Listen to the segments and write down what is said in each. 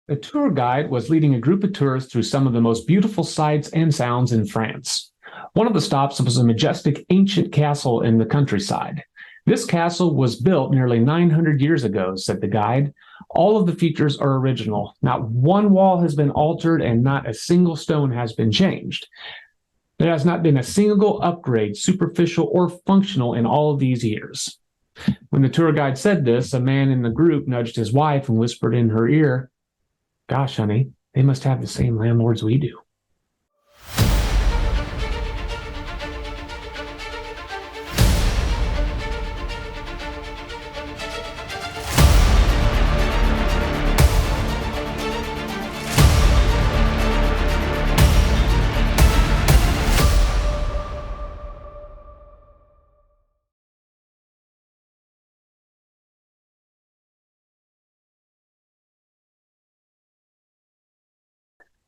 A tour guide was leading a group of tourists through some of the most beautiful sights and sounds in France. One of the stops was a majestic ancient castle in the countryside. This castle was built nearly 900 years ago, said the guide. All of the features are original. Not one wall has been altered and not a single stone has been changed. There has not been a single upgrade, superficial or functional, in all of these years. When the tour guide said this, a man in the group nudged his wife and whispered in her ear, "Gosh, honey, they must have the same landlords we do."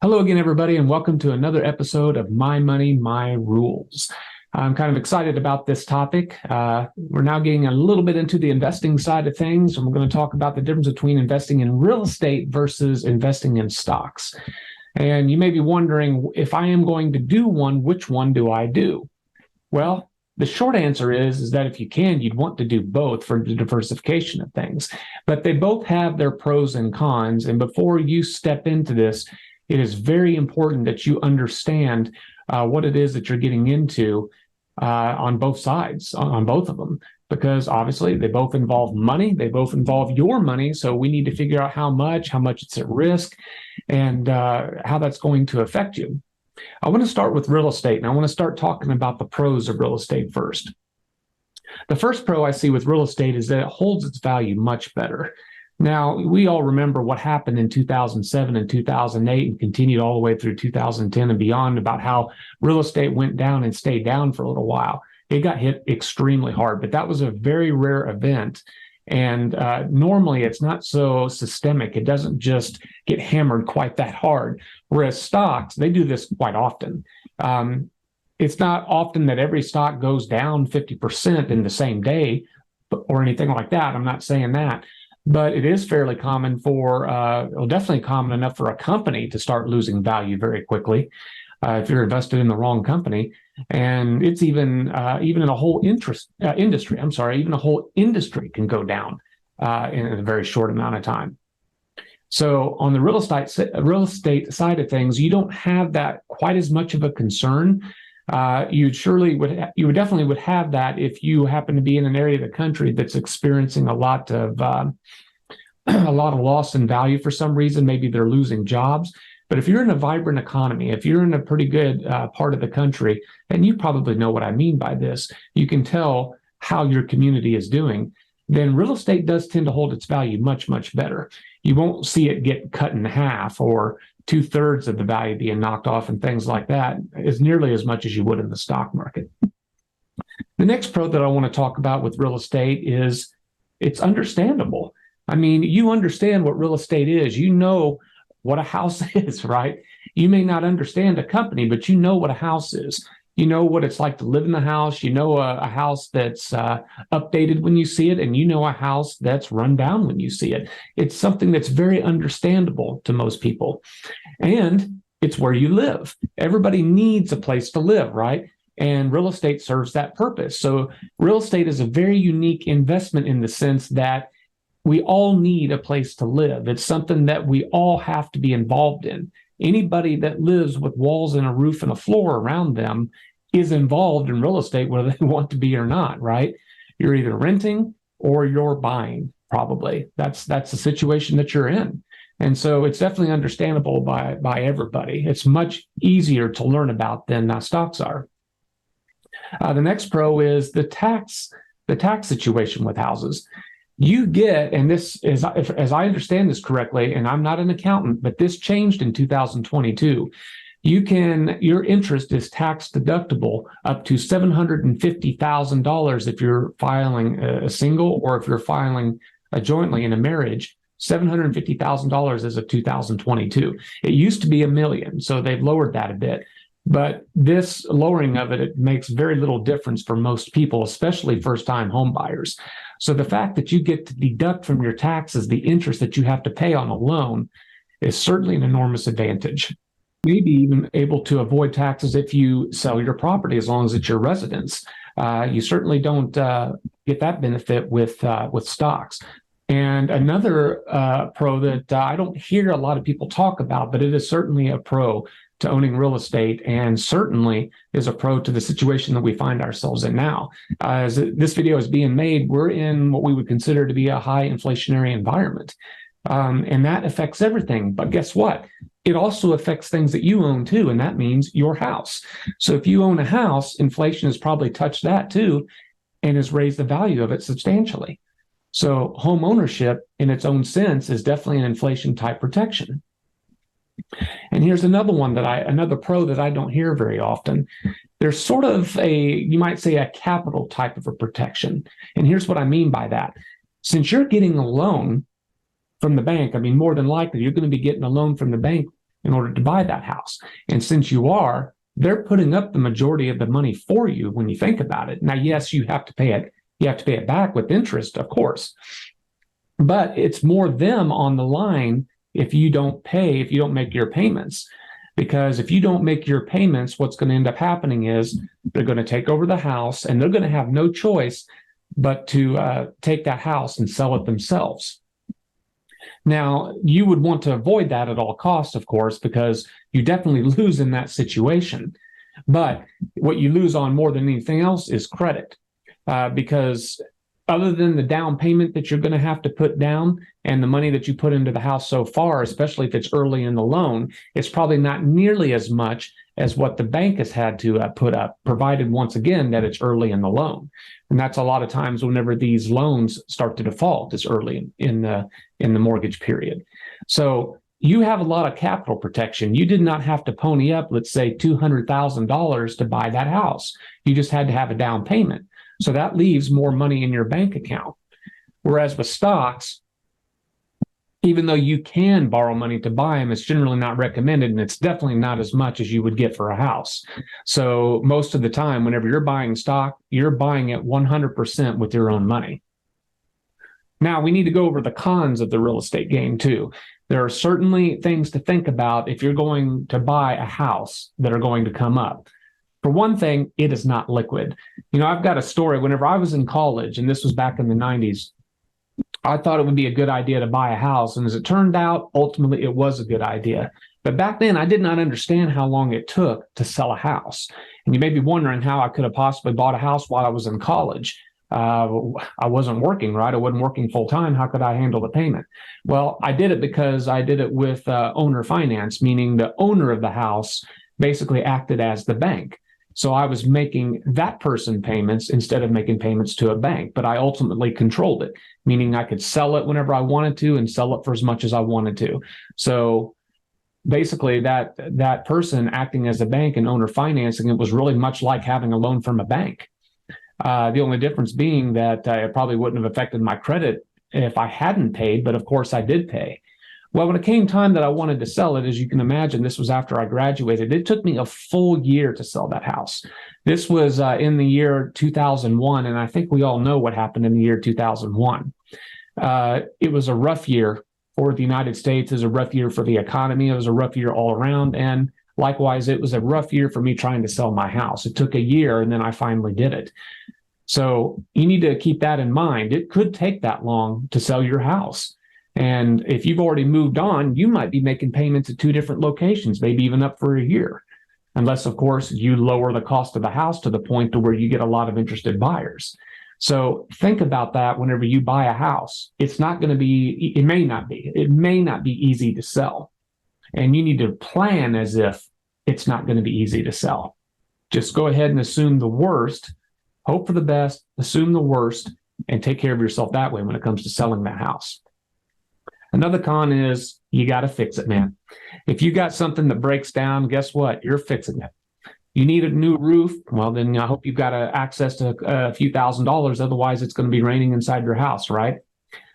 Hello again, everybody, and welcome to another episode of My Money, My Rules. I'm kind of excited about this topic. We're now getting a little bit into the investing side of things, and we're going to talk about the difference between investing in real estate versus investing in stocks. And you may be wondering, if I am going to do one, which one do I do? Well, the short answer is that if you can, you'd want to do both for the diversification of things. But they both have their pros and cons, and before you step into this, it is very important that you understand what it is that you're getting into on both sides, on both of them, because obviously they both involve money. They both involve your money. So we need to figure out how much it's at risk, and how that's going to affect you. I want to start with real estate, and I want to start talking about the pros of real estate first. The first pro I see with real estate is that it holds its value much better. Now, we all remember what happened in 2007 and 2008 and continued all the way through 2010 and beyond, about how real estate went down and stayed down for a little while. It got hit extremely hard, but that was a very rare event. And normally it's not so systemic. It doesn't just get hammered quite that hard. Whereas stocks, they do this quite often. It's not often that every stock goes down 50% in the same day or anything like that. I'm not saying that. But it is fairly common definitely common enough for a company to start losing value very quickly if you're invested in the wrong company. And it's even in a whole industry. Even a whole industry can go down in a very short amount of time. So on the real estate side of things, you don't have that quite as much of a concern. You definitely would have that if you happen to be in an area of the country that's experiencing a lot of loss in value for some reason. Maybe they're losing jobs. But if you're in a vibrant economy, if you're in a pretty good part of the country, and you probably know what I mean by this, you can tell how your community is doing, then real estate does tend to hold its value much, much better. You won't see it get cut in half or 2/3 of the value being knocked off and things like that, is nearly as much as you would in the stock market. The next pro that I want to talk about with real estate is it's understandable. I mean, you understand what real estate is. You know what a house is, right? You may not understand a company, but you know what a house is. You know what it's like to live in the house. You know a house that's updated when you see it, and you know a house that's run down when you see it. It's something that's very understandable to most people. And it's where you live. Everybody needs a place to live, right? And real estate serves that purpose. So real estate is a very unique investment in the sense that we all need a place to live. It's something that we all have to be involved in. Anybody that lives with walls and a roof and a floor around them is involved in real estate, whether they want to be or not, right? You're either renting or you're buying, probably. That's the situation that you're in. And so it's definitely understandable by everybody. It's much easier to learn about than stocks are. The next pro is the tax situation with houses. You get, and this is, as I understand this correctly, and I'm not an accountant, but this changed in 2022. Your interest is tax deductible up to $750,000 if you're filing a single, or if you're filing jointly in a marriage. $750,000 as of 2022. It used to be $1 million, so they've lowered that a bit. But this lowering of it makes very little difference for most people, especially first-time home buyers. So the fact that you get to deduct from your taxes the interest that you have to pay on a loan is certainly an enormous advantage. Maybe even able to avoid taxes if you sell your property, as long as it's your residence. You certainly don't get that benefit with stocks. And another pro that I don't hear a lot of people talk about, but it is certainly a pro to owning real estate, and certainly is a pro to the situation that we find ourselves in now. As this video is being made, we're in what we would consider to be a high inflationary environment. And that affects everything. But guess what? It also affects things that you own too, and that means your house. So if you own a house, inflation has probably touched that too and has raised the value of it substantially. So home ownership in its own sense is definitely an inflation type protection. And here's another one another pro that I don't hear very often. There's sort of you might say, a capital type of a protection. And here's what I mean by that. Since you're getting a loan from the bank, I mean, more than likely, you're going to be getting a loan from the bank in order to buy that house. And since you are, they're putting up the majority of the money for you when you think about it. Now, yes, you have to pay it. You have to pay it back with interest, of course. But it's more them on the line if you don't make your payments. Because if you don't make your payments, what's going to end up happening is they're going to take over the house, and they're going to have no choice but to take that house and sell it themselves. Now, you would want to avoid that at all costs, of course, because you definitely lose in that situation. But what you lose on more than anything else is credit, because other than the down payment that you're going to have to put down and the money that you put into the house so far, especially if it's early in the loan, it's probably not nearly as much as what the bank has had to put up, provided once again that it's early in the loan. And that's a lot of times whenever these loans start to default, is early in the mortgage period. So you have a lot of capital protection. You did not have to pony up, let's say, $200,000 to buy that house. You just had to have a down payment. So that leaves more money in your bank account. Whereas with stocks, even though you can borrow money to buy them, it's generally not recommended, and it's definitely not as much as you would get for a house. So most of the time, whenever you're buying stock, you're buying it 100% with your own money. Now, we need to go over the cons of the real estate game too. There are certainly things to think about if you're going to buy a house that are going to come up. For one thing, it is not liquid. I've got a story. Whenever I was in college, and this was back in the 90s, I thought it would be a good idea to buy a house. And as it turned out, ultimately, it was a good idea. But back then, I did not understand how long it took to sell a house. And you may be wondering how I could have possibly bought a house while I was in college. I wasn't working, right? I wasn't working full time. How could I handle the payment? Well, I did it because I did it with owner finance, meaning the owner of the house basically acted as the bank. So I was making that person payments instead of making payments to a bank, but I ultimately controlled it, meaning I could sell it whenever I wanted to and sell it for as much as I wanted to. So basically that person acting as a bank and owner financing it was really much like having a loan from a bank. The only difference being that it probably wouldn't have affected my credit if I hadn't paid, but of course I did pay. Well, when it came time that I wanted to sell it, as you can imagine, this was after I graduated. It took me a full year to sell that house. This was in the year 2001, and I think we all know what happened in the year 2001. It was a rough year for the United States. It was a rough year for the economy. It was a rough year all around, and likewise, it was a rough year for me trying to sell my house. It took a year, and then I finally did it. So you need to keep that in mind. It could take that long to sell your house. And if you've already moved on, you might be making payments at two different locations, maybe even up for a year. Unless, of course, you lower the cost of the house to the point to where you get a lot of interested buyers. So think about that whenever you buy a house. It may not be easy to sell. And you need to plan as if it's not going to be easy to sell. Just go ahead and assume the worst, hope for the best, assume the worst, and take care of yourself that way when it comes to selling that house. Another con is you got to fix it, man. If you got something that breaks down, guess what? You're fixing it. You need a new roof. Well, then I hope you've got access to a few $1,000s. Otherwise, it's going to be raining inside your house, right?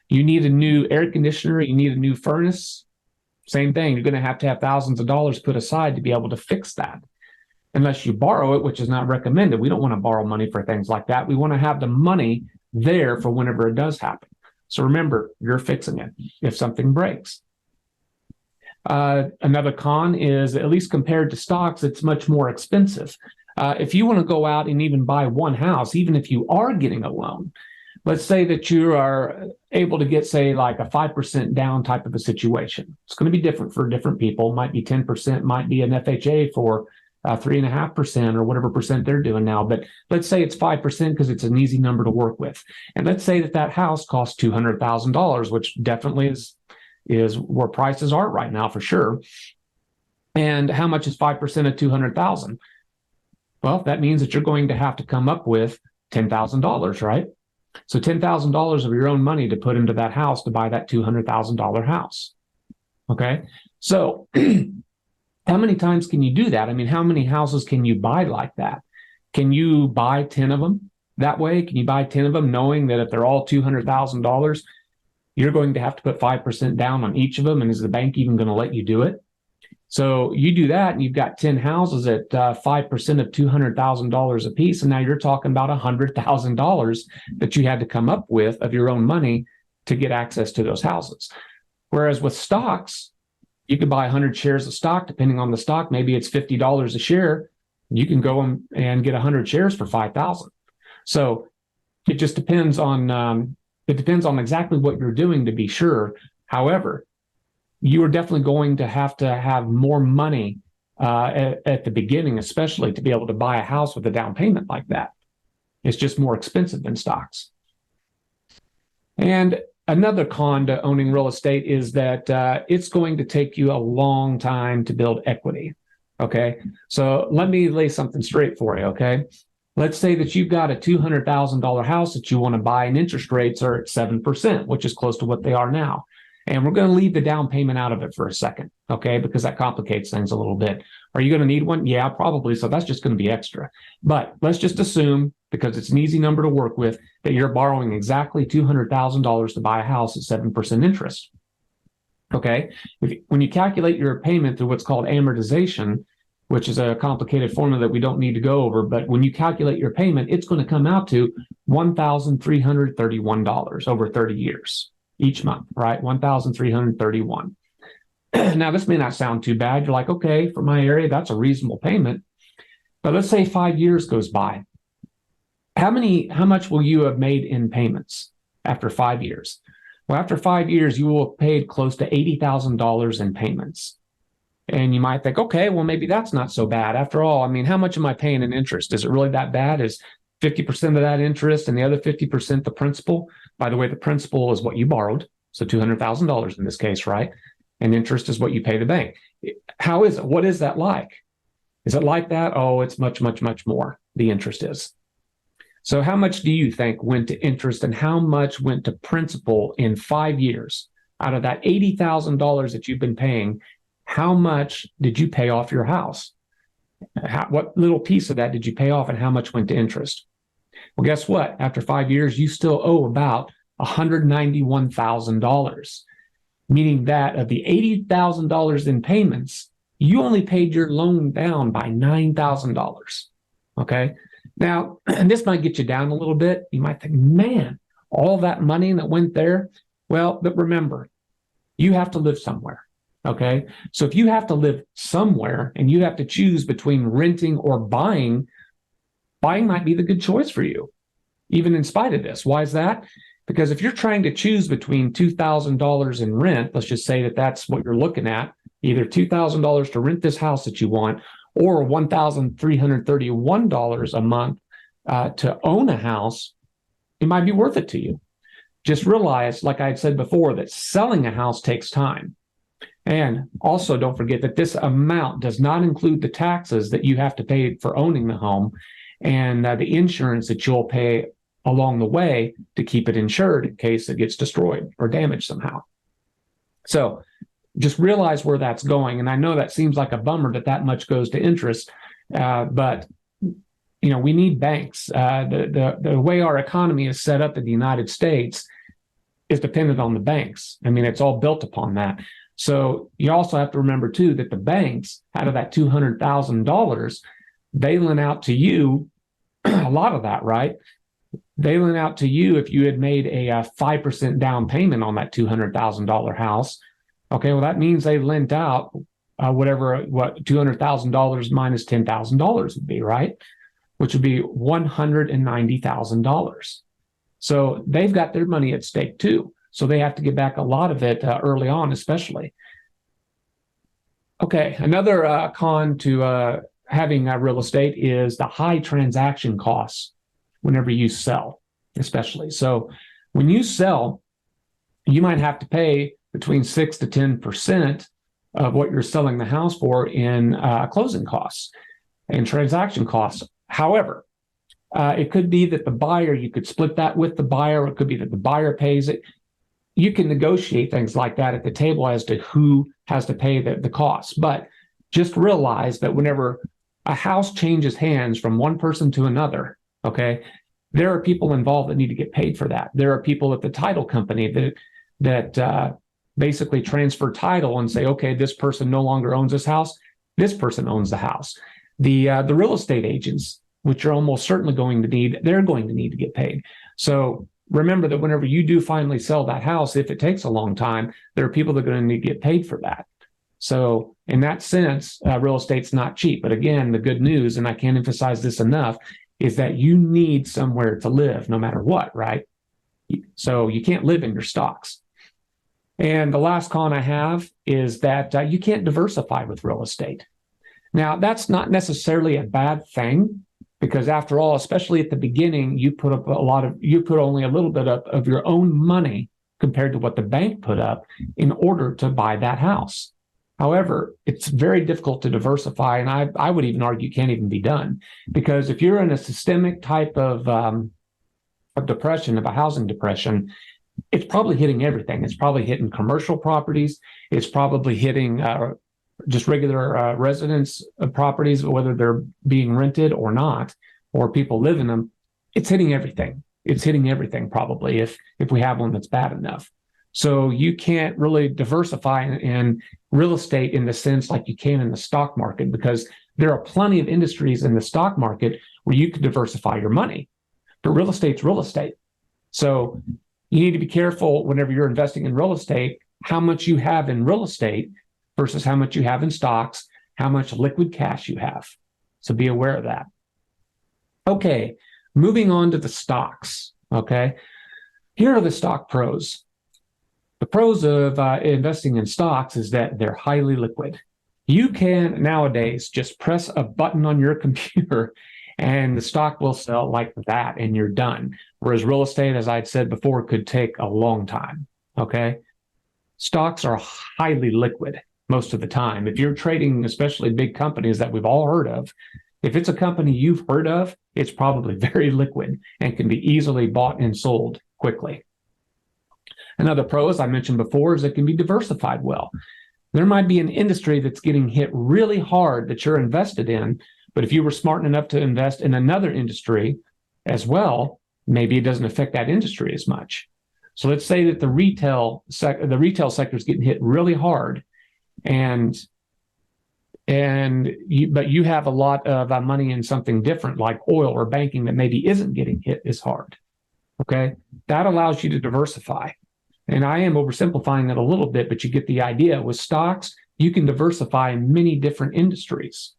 You need a new air conditioner. You need a new furnace. Same thing. You're going to have thousands of dollars put aside to be able to fix that. Unless you borrow it, which is not recommended. We don't want to borrow money for things like that. We want to have the money there for whenever it does happen. So remember, you're fixing it if something breaks. Another con is, at least compared to stocks, it's much more expensive. If you want to go out and even buy one house, even if you are getting a loan, let's say that you are able to get, say, like a 5% down type of a situation. It's going to be different for different people. It might be 10%, might be an FHA for 3.5% or whatever percent they're doing now. But let's say it's 5% because it's an easy number to work with. And let's say that house costs $200,000, which definitely is where prices are right now for sure. And how much is 5% of 200,000? Well, that means that you're going to have to come up with $10,000, right? So $10,000 of your own money to put into that house to buy that $200,000 house. Okay. So how many times can you do that? I mean, how many houses can you buy like that? Can you buy 10 of them that way? Can you buy 10 of them knowing that if they're all $200,000, you're going to have to put 5% down on each of them? And is the bank even going to let you do it? So you do that and you've got 10 houses at 5% of $200,000 a piece. And now you're talking about $100,000 that you had to come up with of your own money to get access to those houses. Whereas with stocks, you could buy 100 shares of stock, depending on the stock. Maybe it's $50 a share. You can go and get 100 shares for $5,000. So it just depends on exactly what you're doing to be sure. However, you are definitely going to have more money at the beginning, especially to be able to buy a house with a down payment like that. It's just more expensive than stocks. And another con to owning real estate is that it's going to take you a long time to build equity. Okay, so let me lay something straight for you. Okay, let's say that you've got a $200,000 house that you want to buy, and interest rates are at 7%, which is close to what they are now. And we're going to leave the down payment out of it for a second, okay, because that complicates things a little bit. Are you going to need one? Yeah, probably. So that's just going to be extra. But let's just assume, because it's an easy number to work with, that you're borrowing exactly $200,000 to buy a house at 7% interest. Okay, when you calculate your payment through what's called amortization, which is a complicated formula that we don't need to go over, but when you calculate your payment, it's going to come out to $1,331 over 30 years. Each month, right? $1,331. Now, this may not sound too bad. You're like, okay, for my area, that's a reasonable payment. But let's say 5 years goes by. How much will you have made in payments after 5 years? Well, after 5 years, you will have paid close to $80,000 in payments. And you might think, okay, well, maybe that's not so bad. After all, I mean, how much am I paying in interest? Is it really that bad? Is 50% of that interest and the other 50% the principal? By the way, the principal is what you borrowed, so $200,000 in this case, right? And interest is what you pay the bank. How is it? What is that like? Is it like that? Oh, it's much, much, much more. The interest is. So how much do you think went to interest and how much went to principal in 5 years? Out of that $80,000 that you've been paying, how much did you pay off your house? What little piece of that did you pay off and how much went to interest? Well, guess what? After 5 years, you still owe about $191,000, meaning that of the $80,000 in payments, you only paid your loan down by $9,000. Okay. Now, this might get you down a little bit. You might think, man, all that money that went there. Well, but remember, you have to live somewhere. Okay. So if you have to live somewhere and you have to choose between renting or buying might be the good choice for you, even in spite of this. Why is that? Because if you're trying to choose between $2,000 in rent, let's just say that that's what you're looking at, either $2,000 to rent this house that you want or $1,331 a month to own a house, it might be worth it to you. Just realize, like I had said before, that selling a house takes time. And also don't forget that this amount does not include the taxes that you have to pay for owning the home and the insurance that you'll pay along the way to keep it insured in case it gets destroyed or damaged somehow. So just realize where that's going. And I know that seems like a bummer that much goes to interest, but we need banks. The way our economy is set up in the United States is dependent on the banks. I mean, it's all built upon that. So you also have to remember, too, that the banks, out of that $200,000, they lent out to you a lot of that, right? They lent out to you if you had made a 5% down payment on that $200,000 house. Okay, well, that means they lent out what $200,000 minus $10,000 would be, right? Which would be $190,000. So they've got their money at stake too. So they have to get back a lot of it early on, especially. Okay, another con to having real estate is the high transaction costs whenever you sell, especially. So when you sell, you might have to pay between 6 to 10% of what you're selling the house for in closing costs and transaction costs. However, it could be that the buyer, you could split that with the buyer. It could be that the buyer pays it. You can negotiate things like that at the table as to who has to pay the costs. But just realize that whenever a house changes hands from one person to another, okay, there are people involved that need to get paid for that. There are people at the title company that basically transfer title and say, okay, this person no longer owns this house. This person owns the house. The real estate agents, which are almost certainly they're going to need to get paid. So remember that whenever you do finally sell that house, if it takes a long time, there are people that are going to need to get paid for that. So in that sense, real estate's not cheap. But again, the good news, and I can't emphasize this enough, is that you need somewhere to live no matter what, right? So you can't live in your stocks. And the last con I have is that you can't diversify with real estate. Now, that's not necessarily a bad thing, because after all, especially at the beginning, you put only a little bit up of your own money compared to what the bank put up in order to buy that house. However, it's very difficult to diversify, and I would even argue can't even be done, because if you're in a systemic type of depression, of a housing depression, it's probably hitting everything. It's probably hitting commercial properties. It's probably hitting just regular residence properties, whether they're being rented or not, or people live in them. It's hitting everything. It's hitting everything probably if we have one that's bad enough. So you can't really diversify in real estate in the sense like you can in the stock market, because there are plenty of industries in the stock market where you can diversify your money. But real estate's real estate. So you need to be careful whenever you're investing in real estate, how much you have in real estate versus how much you have in stocks, how much liquid cash you have. So be aware of that. Okay, moving on to the stocks. Okay, here are the stock pros. The pros of investing in stocks is that they're highly liquid. You can nowadays just press a button on your computer and the stock will sell like that and you're done. Whereas real estate, as I'd said before, could take a long time. Okay, stocks are highly liquid most of the time. If you're trading, especially big companies that we've all heard of, if it's a company you've heard of, it's probably very liquid and can be easily bought and sold quickly. Another pro, as I mentioned before, is it can be diversified well. There might be an industry that's getting hit really hard that you're invested in, but if you were smart enough to invest in another industry as well, maybe it doesn't affect that industry as much. So let's say that the retail sector is getting hit really hard, but you have a lot of money in something different like oil or banking that maybe isn't getting hit as hard. Okay, that allows you to diversify. And I am oversimplifying it a little bit, but you get the idea. With stocks, you can diversify in many different industries.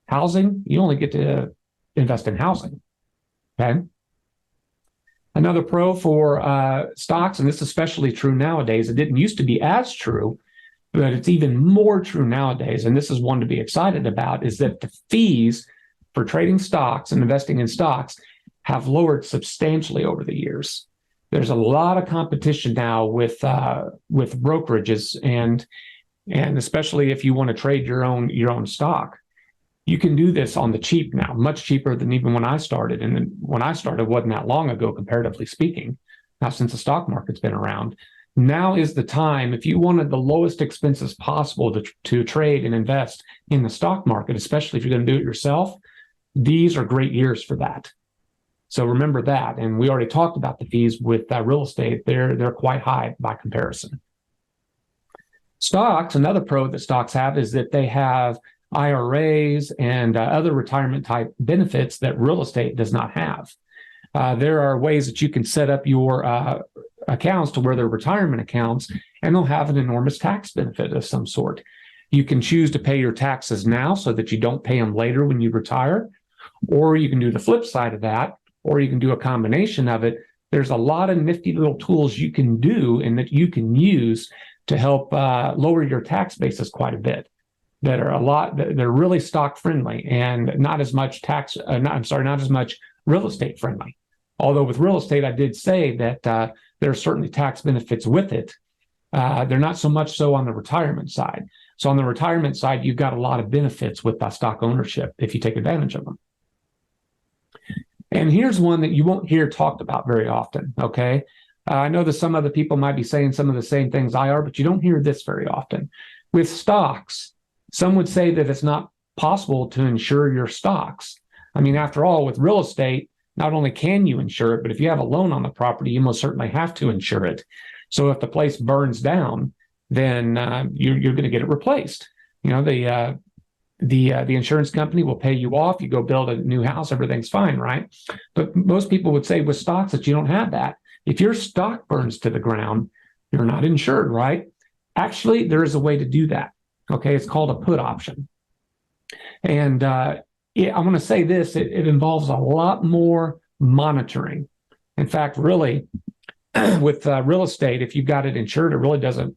Housing, you only get to invest in housing. Okay. Another pro for stocks, and this is especially true nowadays, it didn't used to be as true, but it's even more true nowadays, and this is one to be excited about, is that the fees for trading stocks and investing in stocks have lowered substantially over the years. There's a lot of competition now with brokerages, and especially if you want to trade your own stock. You can do this on the cheap now, much cheaper than even when I started. And when I started wasn't that long ago, comparatively speaking, not since the stock market's been around. Now is the time, if you wanted the lowest expenses possible to trade and invest in the stock market, especially if you're going to do it yourself, these are great years for that. So remember that. And we already talked about the fees with real estate. They're quite high by comparison. Stocks, another pro that stocks have is that they have IRAs and other retirement type benefits that real estate does not have. There are ways that you can set up your accounts to where they're retirement accounts, and they'll have an enormous tax benefit of some sort. You can choose to pay your taxes now so that you don't pay them later when you retire, or you can do the flip side of that, or you can do a combination of it. There's a lot of nifty little tools you can do and that you can use to help lower your tax basis quite a bit. They're really stock friendly and not as much not as much real estate friendly. Although with real estate, I did say that there are certainly tax benefits with it. They're not so much so on the retirement side. So on the retirement side, you've got a lot of benefits with stock ownership if you take advantage of them. And here's one that you won't hear talked about very often, okay? I know that some other people might be saying some of the same things I are, but you don't hear this very often. With stocks, some would say that it's not possible to insure your stocks. I mean, after all, with real estate, not only can you insure it, but if you have a loan on the property, you most certainly have to insure it. So if the place burns down, then you're going to get it replaced. You know, the insurance company will pay you off. You go build a new house, everything's fine, right? But most people would say with stocks that you don't have that. If your stock burns to the ground, you're not insured, right? Actually, there is a way to do that. Okay, it's called a put option. And I want to say this, it involves a lot more monitoring. In fact, really, with real estate, if you've got it insured, it really doesn't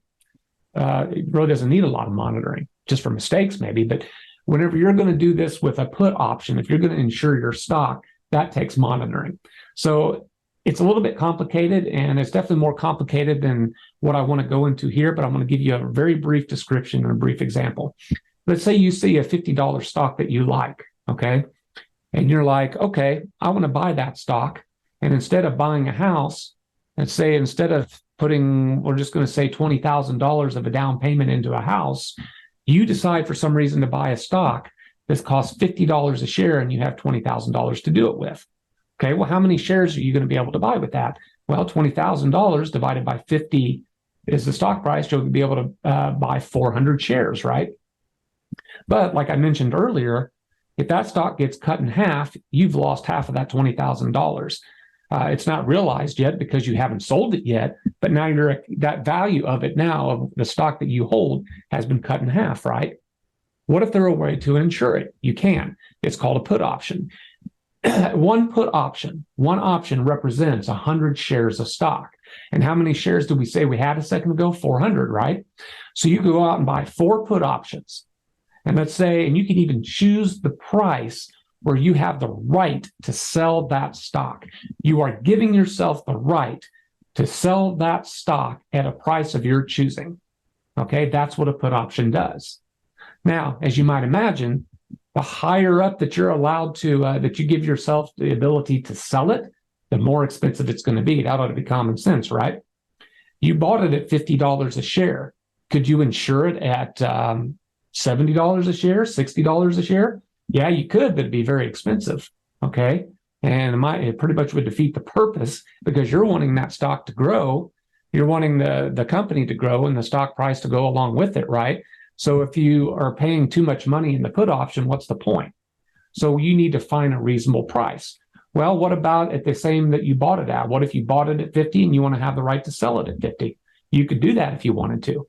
need a lot of monitoring, just for mistakes maybe. But whenever you're going to do this with a put option, if you're going to insure your stock, that takes monitoring. So it's a little bit complicated, and it's definitely more complicated than what I want to go into here, but I'm going to give you a very brief description and a brief example. Let's say you see a $50 stock that you like, okay? And you're like, okay, I want to buy that stock. And instead of buying a house, let's say instead of we're just going to say $20,000 of a down payment into a house, you decide for some reason to buy a stock that costs $50 a share and you have $20,000 to do it with. Okay, well, how many shares are you going to be able to buy with that? Well, $20,000 divided by 50 is the stock price. You'll be able to buy 400 shares, right? But like I mentioned earlier, if that stock gets cut in half, you've lost half of that $20,000. It's not realized yet because you haven't sold it yet, but now that value of it now, of the stock that you hold, has been cut in half, right? What if there a way to insure it? You can. It's called a put option. One option represents 100 shares of stock. And how many shares did we say we had a second ago? 400, right? So you go out and buy 4 put options. And let's say, and you can even choose the price where you have the right to sell that stock. You are giving yourself the right to sell that stock at a price of your choosing. Okay, that's what a put option does. Now, as you might imagine, the higher up that you're allowed to, that you give yourself the ability to sell it, the more expensive it's going to be. That ought to be common sense, right? You bought it at $50 a share. Could you insure it at $70 a share, $60 a share? Yeah, you could, but it'd be very expensive, okay? And it pretty much would defeat the purpose because you're wanting that stock to grow. You're wanting the company to grow and the stock price to go along with it, right? So if you are paying too much money in the put option, what's the point? So you need to find a reasonable price. Well, what about at the same that you bought it at? What if you bought it at 50 and you want to have the right to sell it at 50? You could do that if you wanted to.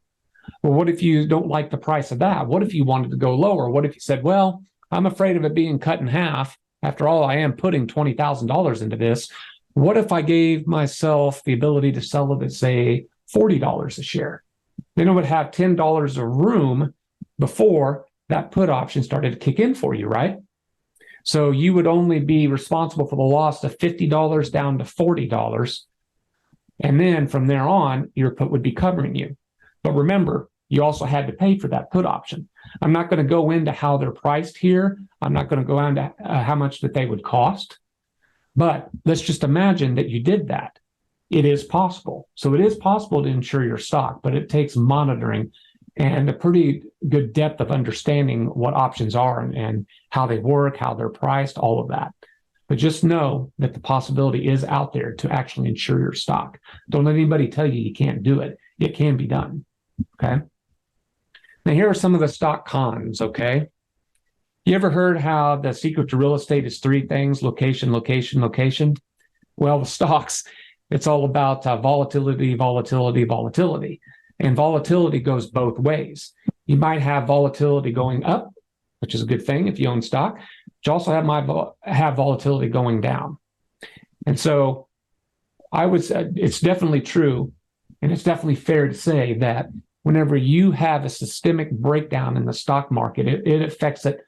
Well, what if you don't like the price of that? What if you wanted to go lower? What if you said, well, I'm afraid of it being cut in half. After all, I am putting $20,000 into this. What if I gave myself the ability to sell it at, say, $40 a share? Then it would have $10 of room before that put option started to kick in for you, right? So you would only be responsible for the loss of $50 down to $40. And then from there on, your put would be covering you. But remember, you also had to pay for that put option. I'm not going to go into how they're priced here. I'm not going to go into how much that they would cost. But let's just imagine that you did that. It is possible. So it is possible to insure your stock, but it takes monitoring and a pretty good depth of understanding what options are and how they work, how they're priced, all of that. But just know that the possibility is out there to actually insure your stock. Don't let anybody tell you you can't do it. It can be done. Okay. Now, here are some of the stock cons. Okay. You ever heard how the secret to real estate is 3 things: location, location, location? Well, the stocks, it's all about volatility, volatility, volatility. And volatility goes both ways. You might have volatility going up, which is a good thing if you own stock, but you also have volatility going down. And so I would say it's definitely true, and it's definitely fair to say that whenever you have a systemic breakdown in the stock market, it affects it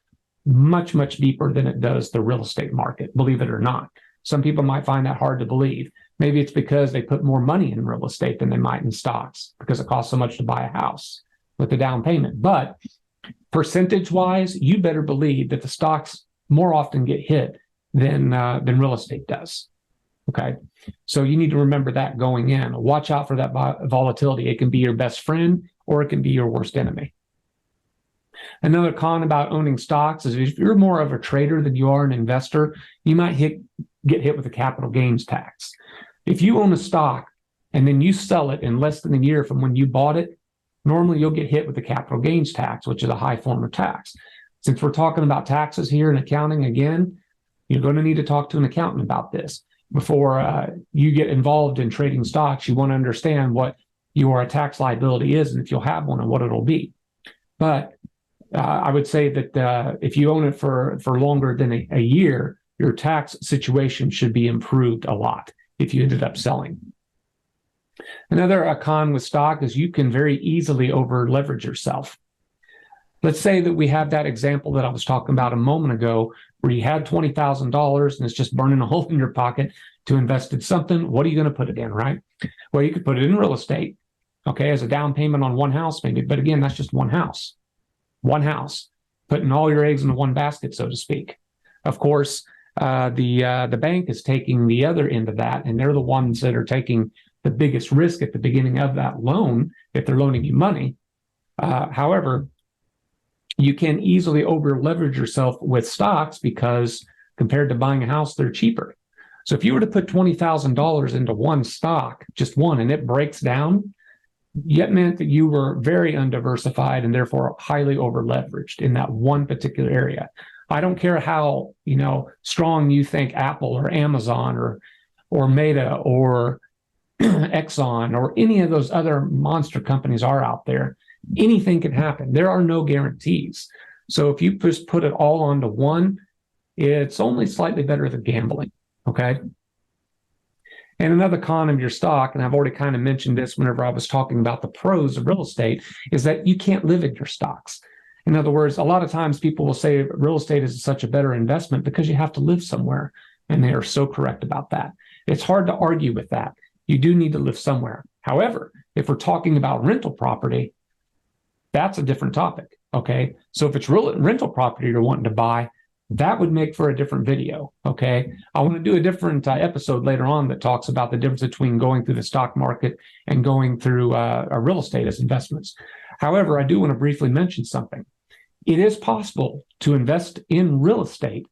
much, much deeper than it does the real estate market, believe it or not. Some people might find that hard to believe. Maybe it's because they put more money in real estate than they might in stocks because it costs so much to buy a house with the down payment. But percentage-wise, you better believe that the stocks more often get hit than real estate does. Okay, so you need to remember that going in. Watch out for that volatility. It can be your best friend or it can be your worst enemy. Another con about owning stocks is if you're more of a trader than you are an investor, you might get hit with a capital gains tax. If you own a stock and then you sell it in less than a year from when you bought it, normally you'll get hit with the capital gains tax, which is a high form of tax. Since we're talking about taxes here in accounting again, you're going to need to talk to an accountant about this. Before you get involved in trading stocks, you want to understand what your tax liability is and if you'll have one and what it'll be. But I would say that if you own it for longer than a year, your tax situation should be improved a lot if you ended up selling. Another con with stock is you can very easily over leverage yourself. Let's say that we have that example that I was talking about a moment ago, where you had $20,000 and it's just burning a hole in your pocket to invest in something. What are you going to put it in, right? Well, you could put it in real estate, okay, as a down payment on one house maybe. But again, that's just one house, putting all your eggs in one basket, so to speak. Of course, the bank is taking the other end of that, and they're the ones that are taking the biggest risk at the beginning of that loan if they're loaning you money. However, you can easily over leverage yourself with stocks because compared to buying a house, they're cheaper. So if you were to put $20,000 into one stock, just one, and it breaks down, it meant that you were very undiversified and therefore highly over leveraged in that one particular area. I don't care how strong you think Apple or Amazon or Meta or Exxon or any of those other monster companies are out there. Anything can happen. There are no guarantees. So if you just put it all onto one, it's only slightly better than gambling, okay? And another con of your stock, and I've already kind of mentioned this whenever I was talking about the pros of real estate, is that you can't live in your stocks. In other words, a lot of times people will say real estate is such a better investment because you have to live somewhere, and they are so correct about that. It's hard to argue with that. You do need to live somewhere. However, if we're talking about rental property, that's a different topic, okay? So if it's rental property you're wanting to buy, that would make for a different video, okay? I want to do a different episode later on that talks about the difference between going through the stock market and going through a real estate as investments. However, I do want to briefly mention something. It is possible to invest in real estate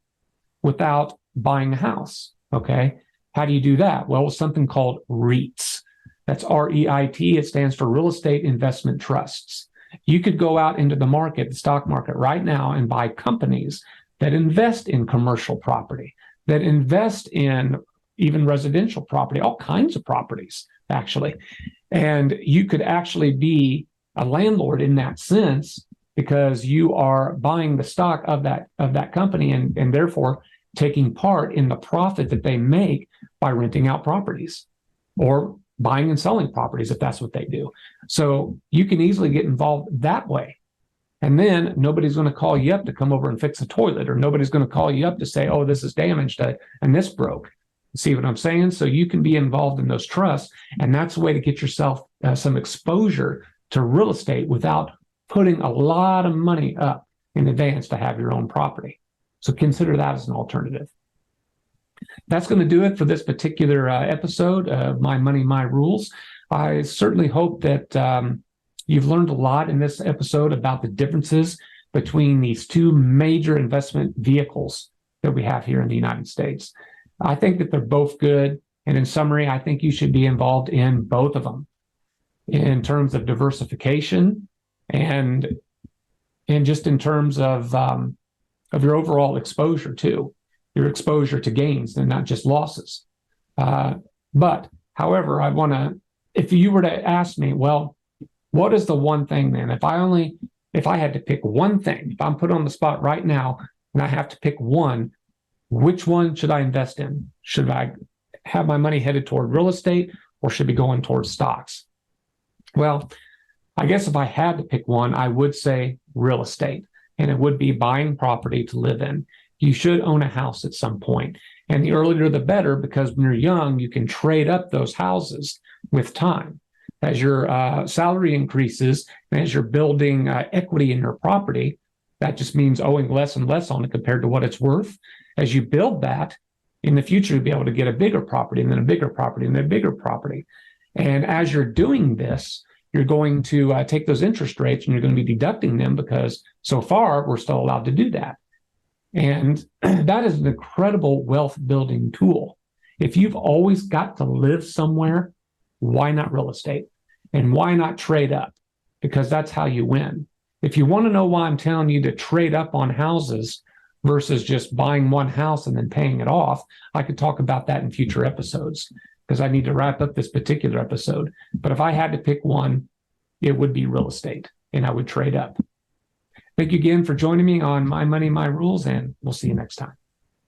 without buying a house, okay? How do you do that? Well, with something called REITs. That's REIT. It stands for Real Estate Investment Trusts. You could go out into the market, the stock market right now, and buy companies that invest in commercial property, that invest in even residential property, all kinds of properties, actually. And you could actually be a landlord in that sense because you are buying the stock of that company and therefore taking part in the profit that they make by renting out properties or buying and selling properties if that's what they do. So you can easily get involved that way. And then nobody's going to call you up to come over and fix a toilet, or nobody's going to call you up to say, oh, this is damaged and this broke. See what I'm saying? So you can be involved in those trusts, and that's a way to get yourself some exposure to real estate without putting a lot of money up in advance to have your own property. So consider that as an alternative. That's going to do it for this particular episode of My Money, My Rules. I certainly hope that you've learned a lot in this episode about the differences between these two major investment vehicles that we have here in the United States. I think that they're both good. And in summary, I think you should be involved in both of them in terms of diversification and just in terms of your overall exposure too, your exposure to gains and not just losses. But However, if you were to ask me, well, what is the one thing then? If I had to pick one thing, if I'm put on the spot right now and I have to pick one, which one should I invest in? Should I have my money headed toward real estate or should be going towards stocks? Well, I guess if I had to pick one, I would say real estate, and it would be buying property to live in. You should own a house at some point, and the earlier the better, because when you're young, you can trade up those houses with time. As your salary increases and as you're building equity in your property, that just means owing less and less on it compared to what it's worth. As you build that, in the future, you'll be able to get a bigger property and then a bigger property and then a bigger property. And as you're doing this, you're going to take those interest rates and you're going to be deducting them because so far we're still allowed to do that. And that is an incredible wealth building tool. If you've always got to live somewhere, why not real estate? And why not trade up? Because that's how you win. If you want to know why I'm telling you to trade up on houses versus just buying one house and then paying it off, I could talk about that in future episodes because I need to wrap up this particular episode. But if I had to pick one, it would be real estate, and I would trade up. Thank you again for joining me on My Money, My Rules, and we'll see you next time.